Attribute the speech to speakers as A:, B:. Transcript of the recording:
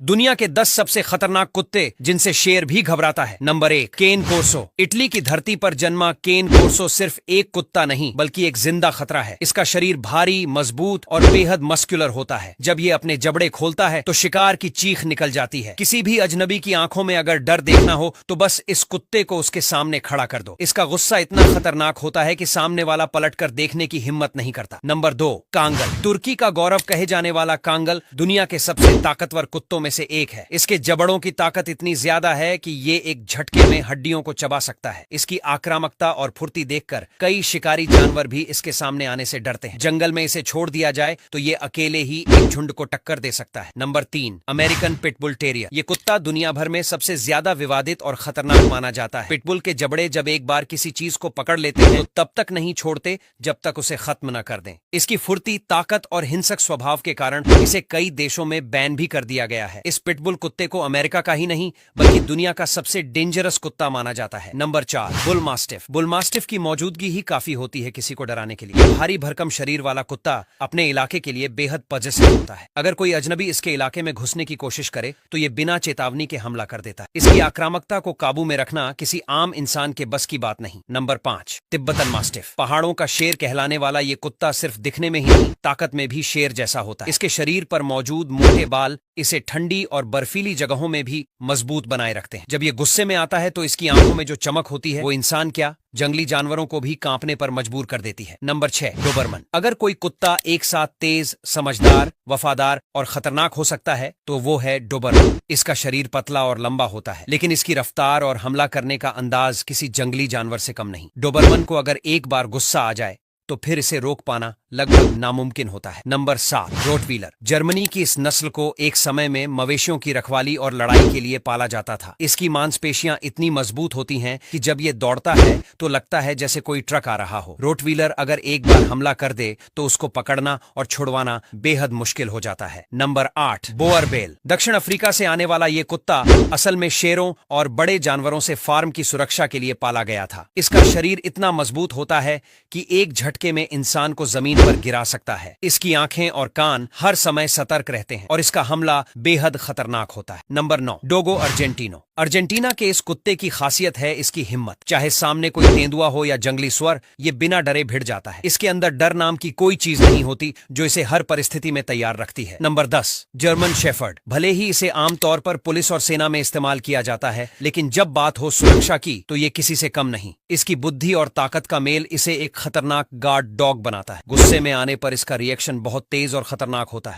A: दुनिया के 10 सबसे खतरनाक कुत्ते जिनसे शेर भी घबराता है। नंबर 1, केन कोर्सो। इटली की धरती पर जन्मा केन कोर्सो सिर्फ एक कुत्ता नहीं बल्कि एक जिंदा खतरा है। इसका शरीर भारी, मजबूत और बेहद मस्कुलर होता है। जब ये अपने जबड़े खोलता है तो शिकार की चीख निकल जाती है। किसी भी अजनबी की आंखों में अगर डर देखना हो तो बस इस कुत्ते को उसके सामने खड़ा कर दो। इसका गुस्सा इतना खतरनाक होता है कि सामने वाला पलटकर देखने की हिम्मत नहीं करता। Number 2, Kangal. तुर्की का गौरव कहे जाने वाला कांगल दुनिया के सबसे ताकतवर कुत्तों में से एक है। इसके जबड़ों की ताकत इतनी ज्यादा है कि ये एक झटके में हड्डियों को चबा सकता है। इसकी आक्रामकता और फुर्ती देखकर कई शिकारी जानवर भी इसके सामने आने से डरते हैं। जंगल में इसे छोड़ दिया जाए तो ये अकेले ही एक झुंड को टक्कर दे सकता है। Number 3, American pitbull terrier. ये कुत्ता दुनिया भर में सबसे ज्यादा विवादित और खतरनाक माना जाता है। पिटबुल के जबड़े जब एक बार किसी चीज को पकड़ लेते हैं तो तब तक नहीं छोड़ते जब तक उसे खत्म न कर दें। इसकी फुर्ती, ताकत और हिंसक स्वभाव के कारण इसे कई देशों में बैन भी कर दिया गया है। इस पिटबुल कुत्ते को अमेरिका का ही नहीं बल्कि दुनिया का सबसे डेंजरस कुत्ता माना जाता है। Number 4, bull mastiff. Bull mastiff की मौजूदगी ही काफी होती है किसी को डराने के लिए। भारी भरकम शरीर वाला कुत्ता अपने इलाके के लिए बेहद पजेसिव होता है। अगर कोई अजनबी इसके इलाके में घुसने की कोशिश करे तो ये बिना चेतावनी के हमला कर देता है। इसकी आक्रामकता को काबू में रखना किसी आम इंसान के बस की बात नहीं। Number 5, Tibetan mastiff. पहाड़ों का शेर कहलाने वाला ये कुत्ता सिर्फ दिखने में ही नहीं, ताकत में भी शेर जैसा होता है। इसके शरीर पर मौजूद मोटे बाल इसे ठंडी और बर्फीली जगहों में भी मजबूत बनाए रखते हैं। जब ये गुस्से में आता है तो इसकी आंखों में जो चमक होती है वो इंसान क्या, जंगली जानवरों को भी कांपने पर मजबूर कर देती है। नंबर 6, डोबरमन। अगर कोई कुत्ता एक साथ तेज, समझदार, वफादार और खतरनाक हो सकता है तो वो है डोबरमन। इसका शरीर पतला और लंबा होता है लेकिन इसकी रफ्तार और हमला करने का अंदाज किसी जंगली जानवर से कम नहीं। डोबरमन को अगर एक बार गुस्सा आ जाए तो फिर इसे रोक पाना लगभग नामुमकिन होता है। Number 7, Rottweiler. जर्मनी की इस नस्ल को एक समय में मवेशियों की रखवाली और लड़ाई के लिए पाला जाता था। इसकी मांसपेशियां इतनी मजबूत होती हैं कि जब ये दौड़ता है तो लगता है जैसे कोई ट्रक आ रहा हो। रोटवीलर अगर एक बार हमला कर दे तो उसको पकड़ना और छुड़वाना बेहद मुश्किल हो जाता है। नंबर 8, बोअरबेल। दक्षिण अफ्रीका से आने वाला ये कुत्ता असल में शेरों और बड़े जानवरों से फार्म की सुरक्षा के लिए पाला गया था। इसका शरीर इतना मजबूत होता है कि एक झटके में इंसान को जमीन पर गिरा सकता है। इसकी आंखें और कान हर समय सतर्क रहते हैं और इसका हमला बेहद खतरनाक होता है। Number 9, डोगो Argentino. अर्जेंटीना के इस कुत्ते की खासियत है इसकी हिम्मत। चाहे सामने कोई तेंदुआ हो या जंगली स्वर, ये बिना डरे भिड़ जाता है। इसके अंदर डर नाम की कोई चीज नहीं होती जो इसे हर परिस्थिति में तैयार रखती है। Number 10, German shepherd. भले ही इसे आमतौर पर पुलिस और सेना में इस्तेमाल किया जाता है लेकिन जब बात हो सुरक्षा की तो ये किसी से कम नहीं। इसकी बुद्धि और ताकत का मेल इसे एक खतरनाक गार्ड डॉग बनाता है। गुस्से में आने पर इसका रिएक्शन बहुत तेज और खतरनाक होता है।